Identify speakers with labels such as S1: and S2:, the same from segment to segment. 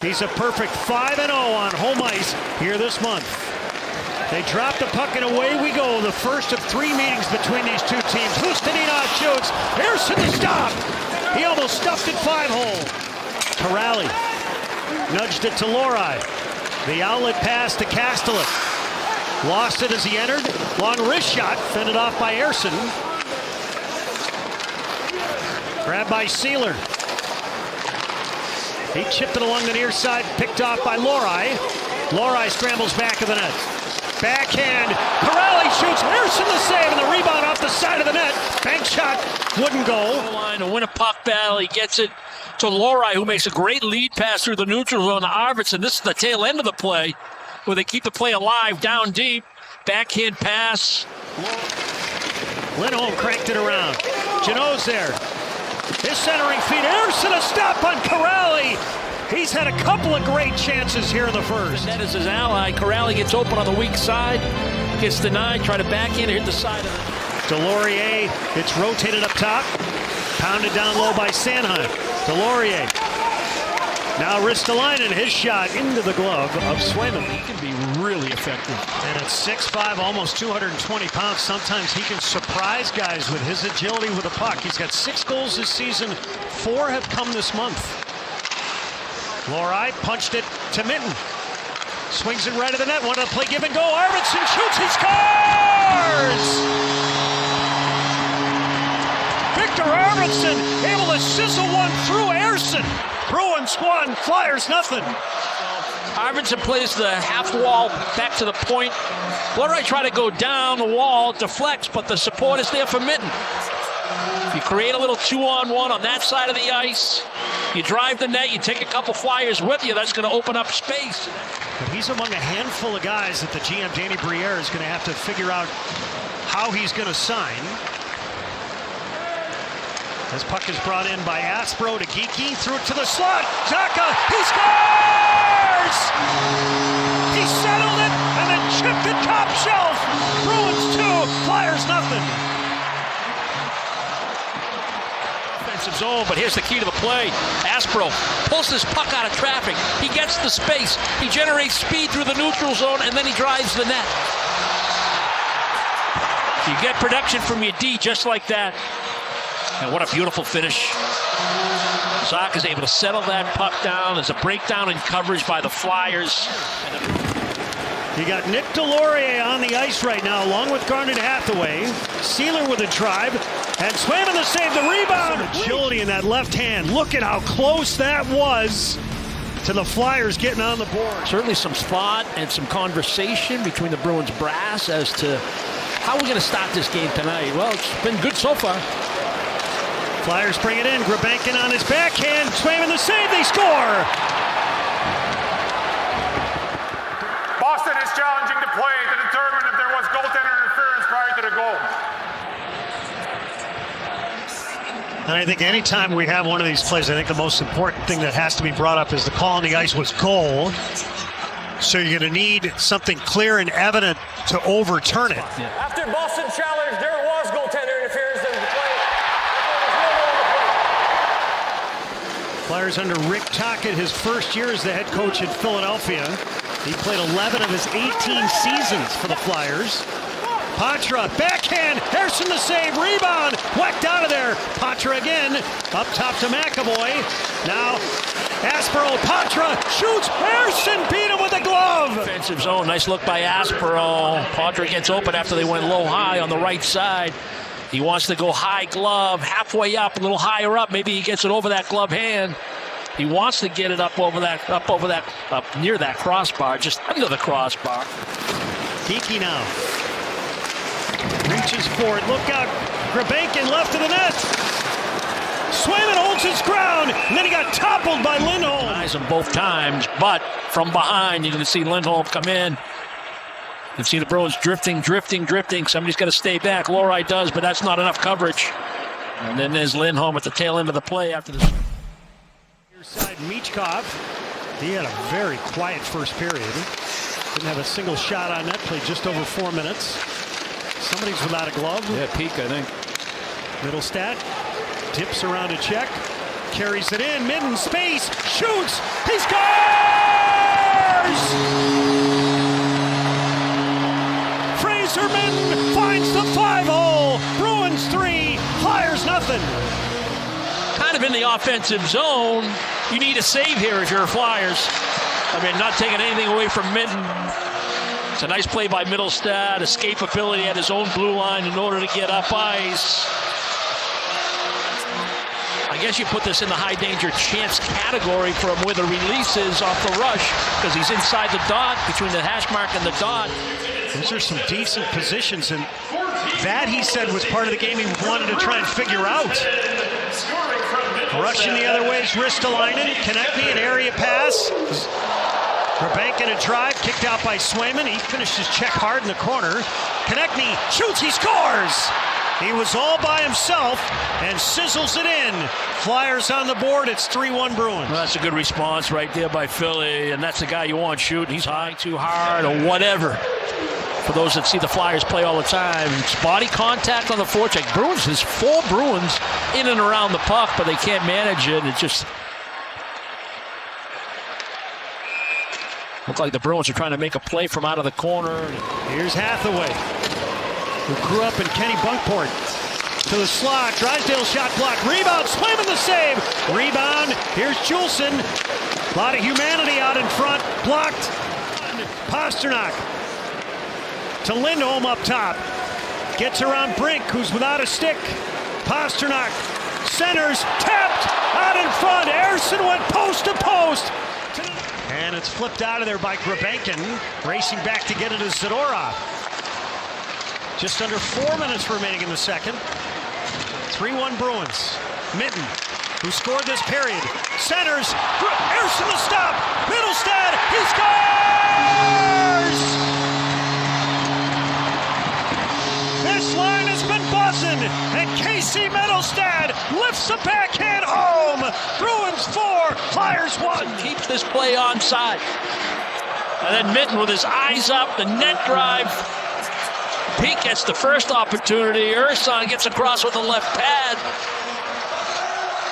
S1: He's a perfect 5-0 on home ice here this month. They drop the puck and away we go. The first of 3 meetings between these two teams. Hustinina shoots. Ersson to stop. He almost stuffed it 5-hole. Kuraly nudged it to Lohrei. The outlet pass to Kastelik. Lost it as he entered. Long wrist shot. Fended off by Ersson. Grabbed by Sealer. He chipped it along the near side, picked off by Lohrei. Lohrei scrambles back of the net. Backhand, Kuraly shoots, Ersson the save, and the rebound off the side of the net. Bank shot, wouldn't go.
S2: Line to win a puck battle, he gets it to Lohrei, who makes a great lead pass through the neutral zone to Arvidsson. This is the tail end of the play, where they keep the play alive, down deep. Backhand pass.
S1: Lindholm cranked it around. Jeannot's there. His centering feed, Ersson a stop on Kuraly. He's had a couple of great chances here in the first.
S2: That is his ally. Kuraly gets open on the weak side, gets denied, try to backhand, hit the side of it.
S1: Delorier, it's rotated up top, pounded down low by Sanheim. Delorier. Now Ristolainen, his shot into the glove of Swayman.
S2: He can be really effective.
S1: And at 6'5", almost 220 pounds, sometimes he can surprise guys with his agility with the puck. He's got 6 goals this season, 4 have come this month. Lohrei punched it to Minten. Swings it right at the net, wanted to play give and go. Arvidsson shoots, he scores! Victor Arvidsson able to sizzle one through Ersson. Bruins 1, Flyers nothing.
S2: Arvidsson plays the half wall back to the point. Lohrei tried to go down the wall, deflects, but the support is there for Minten. If you create a little 2-on-1 on that side of the ice, you drive the net, you take a couple Flyers with you, that's going to open up space.
S1: But he's among a handful of guys that the GM, Danny Briere, is going to have to figure out how he's going to sign. This puck is brought in by Aspro to Geekie, threw it to the slot. Zacha, he scores! He settled it and then chipped it top shelf. Bruins 2, Flyers nothing.
S2: Offensive zone, but here's the key to the play. Aspro pulls this puck out of traffic. He gets the space. He generates speed through the neutral zone, and then he drives the net. You get production from your D just like that. And what a beautiful finish. Zacha is able to settle that puck down. There's a breakdown in coverage by the Flyers.
S1: You got Nick Delorier on the ice right now, along with Garnet Hathaway. Sealer with a drive, and Swayman the save, the rebound. Some agility in that left hand. Look at how close that was to the Flyers getting on the board.
S2: Certainly some thought and some conversation between the Bruins brass as to how we're going to start this game tonight. Well, it's been good so far.
S1: Flyers bring it in. Grabenkin on his backhand. Swayman the save. They score.
S3: Boston is challenging the play to determine if there was goaltender interference prior to the goal.
S1: And I think anytime we have one of these plays, I think the most important thing that has to be brought up is the call on the ice was goal. So you're going to need something clear and evident to overturn it.
S2: Yeah.
S4: After Boston challenged, there was goaltender interference in the play.
S1: Flyers under Rick Tocchet, his first year as the head coach in Philadelphia. He played 11 of his 18 seasons for the Flyers. Patra, backhand, Ersson the save, rebound, whacked out of there. Patra again, up top to McAvoy. Now, Aspero, Patra shoots, Ersson beat him with a glove.
S2: Offensive zone, nice look by Aspero. Patra gets open after they went low-high on the right side. He wants to go high glove, halfway up, a little higher up. Maybe he gets it over that glove hand. He wants to get it up near that crossbar, just under the crossbar.
S1: Geekie now. Reaches forward, look out. Grabenkin left of the net. Swayman holds his ground, and then he got toppled by Lindholm.
S2: Eyes him both times, but from behind, you can see Lindholm come in. You can see the Bruins drifting. Somebody's got to stay back. Lohrei does, but that's not enough coverage. And then there's Lindholm at the tail end of the play after this.
S1: Near side, Michkov. He had a very quiet first period. Didn't have a single shot on net. Played just over 4 minutes. Somebody's without a glove.
S2: Yeah, peak, I think.
S1: Middlestat dips around a check. carries it in, Minton, space, shoots, he scores! Fraser Minton finds the 5-hole. Bruins 3, Flyers nothing.
S2: Kind of in the offensive zone. You need a save here if you're Flyers. I mean, not taking anything away from Minton. It's a nice play by Middlestad. Escapability at his own blue line in order to get up ice. I guess you put this in the high danger chance category for him where the release is off the rush because he's inside the dot, between the hash mark and the dot.
S1: Those are some decent positions, and that, he said, was part of the game he wanted to try and figure out. Rushing the other way is Ristolainen. Konecny, an area pass. Grabenkin a drive, kicked out by Swayman. He finished his check hard in the corner. Konecny shoots, he scores! He was all by himself and sizzles it in. Flyers on the board, it's 3-1 Bruins.
S2: Well, that's a good response right there by Philly, and that's the guy you want shooting. He's high too hard or whatever. For those that see the Flyers play all the time, it's body contact on the forecheck. Bruins, there's 4 Bruins in and around the puck, but they can't manage it. It just looked like the Bruins are trying to make a play from out of the corner.
S1: Here's Hathaway, who grew up in Kenny Bunkport. To the slot, Drysdale shot block, rebound, Swayman the save. Rebound, here's Juleson. A lot of humanity out in front, blocked. Pasternak to Lindholm up top. Gets around Brink, who's without a stick. Pasternak centers, tapped out in front. Ersson went post to post. And it's flipped out of there by Grabenkin, racing back to get it to Zadorov. Just under 4 minutes remaining in the second. 3-1 Bruins. Minton, who scored this period, centers. Ersson the stop. Middlestad, he scores! This line has been buzzing, and Casey Middlestad lifts the backhand home. Bruins 4, Flyers 1.
S2: Keeps this play onside. And then Minton with his eyes up, the net drive. Peake gets the first opportunity. Ersson gets across with the left pad.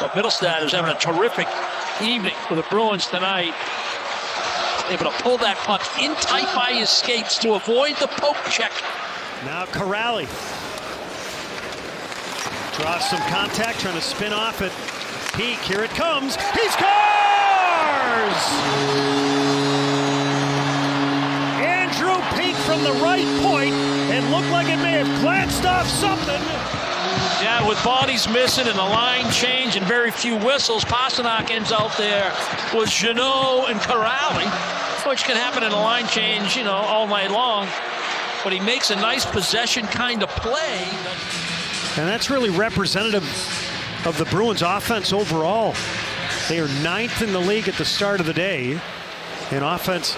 S2: But Middlestad is having a terrific evening for the Bruins tonight. Able to pull that puck in tight by his skates to avoid the poke check.
S1: Now Corrali draws some contact, trying to spin off it. Peake, here it comes. He scores! Andrew Peake from the right point. It looked like it may have glanced off something.
S2: Yeah, with bodies missing and the line change and very few whistles, Pasternak ends out there with Jeannot and Corrali, which can happen in a line change, you know, all night long. But he makes a nice possession kind of play.
S1: And that's really representative of the Bruins offense overall. They are 9th in the league at the start of the day in offense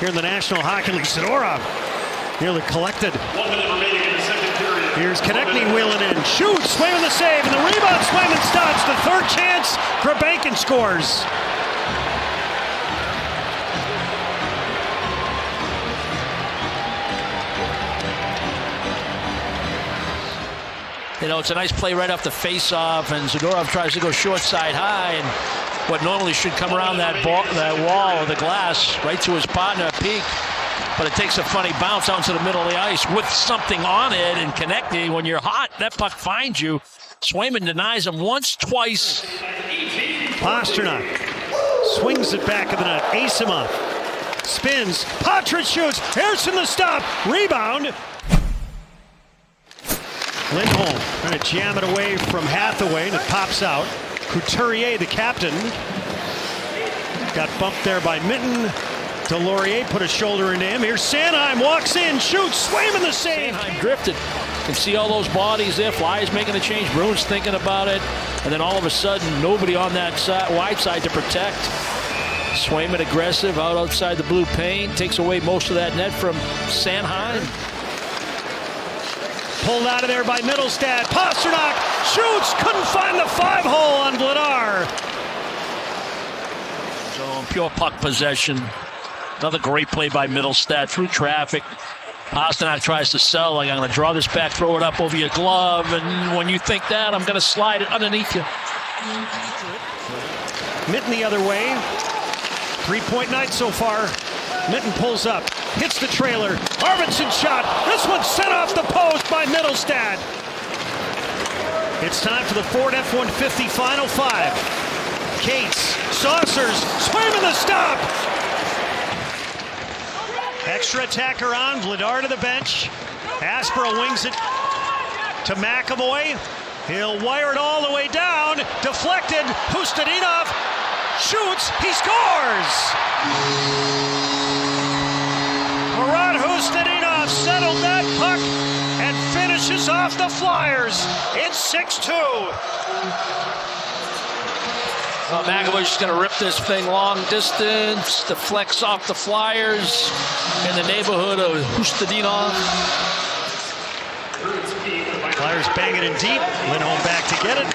S1: here in the National Hockey League. Zadorov nearly collected.
S3: 1 minute remaining in the second period.
S1: Here's Konecny wheeling in. Shoots, Swayman the save, and the rebound, Swayman stops. The third chance, Grabenkin scores.
S2: You know, it's a nice play right off the face-off, and Zadorov tries to go short side high, and what normally should come around that wall or the glass right to his partner, Peake. But it takes a funny bounce out to the middle of the ice with something on it, and Konecny, when you're hot, that puck finds you. Swayman denies him once, twice.
S1: Pasternak swings it back of the net. Asimov spins. Patridge shoots. Ersson the stop. Rebound. Lindholm trying to jam it away from Hathaway, and it pops out. Couturier, the captain, got bumped there by Minton. Delorier put a shoulder into him. Here's Sanheim, walks in, shoots, Swayman the save.
S2: Sanheim drifted. You can see all those bodies there. Flyers making the change. Bruins thinking about it. And then all of a sudden, nobody on that side, wide side to protect. Swayman aggressive out outside the blue paint. Takes away most of that net from Sanheim.
S1: Pulled out of there by Middlestad. Pasternak shoots, couldn't find the 5-hole on Vladar.
S2: So pure puck possession. Another great play by Middlestad through traffic. Pasternak tries to sell, like, I'm going to draw this back, throw it up over your glove, and when you think that, I'm going to slide it underneath you.
S1: Mitten the other way. 3-point night so far. Mitten pulls up, hits the trailer. Arvidsson shot. This one's set off the post by Middlestad. It's time for the Ford F-150 Final Five. Cates, Saucers, Swayman the stop. Extra attacker on, Vladar to the bench. Aspera wings it to McAvoy. He'll wire it all the way down. Deflected. Hustadinov shoots. He scores. Murat Hustadinov settled that puck and finishes off the Flyers. It's 6-2.
S2: McAvoy's just going to rip this thing long distance. Deflects off the Flyers in the neighborhood of Hustadinov.
S1: Flyers bang it in deep. Lindholm back to get it.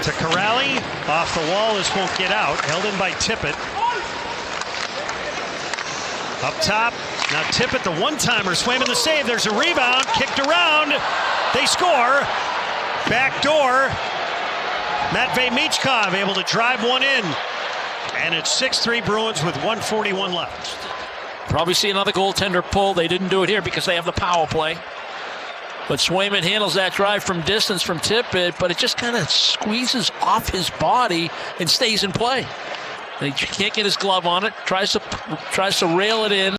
S1: To Corrali. Off the wall. This won't get out. Held in by Tippett. Up top. Now Tippett, the one-timer. Swayman the save. There's a rebound. Kicked around. They score. Back door. Matvei Michkov able to drive one in. And it's 6-3 Bruins with 1:41 left.
S2: Probably see another goaltender pull. They didn't do it here because they have the power play. But Swayman handles that drive from distance from Tippett, but it just kind of squeezes off his body and stays in play. And he can't get his glove on it. Tries to rail it in.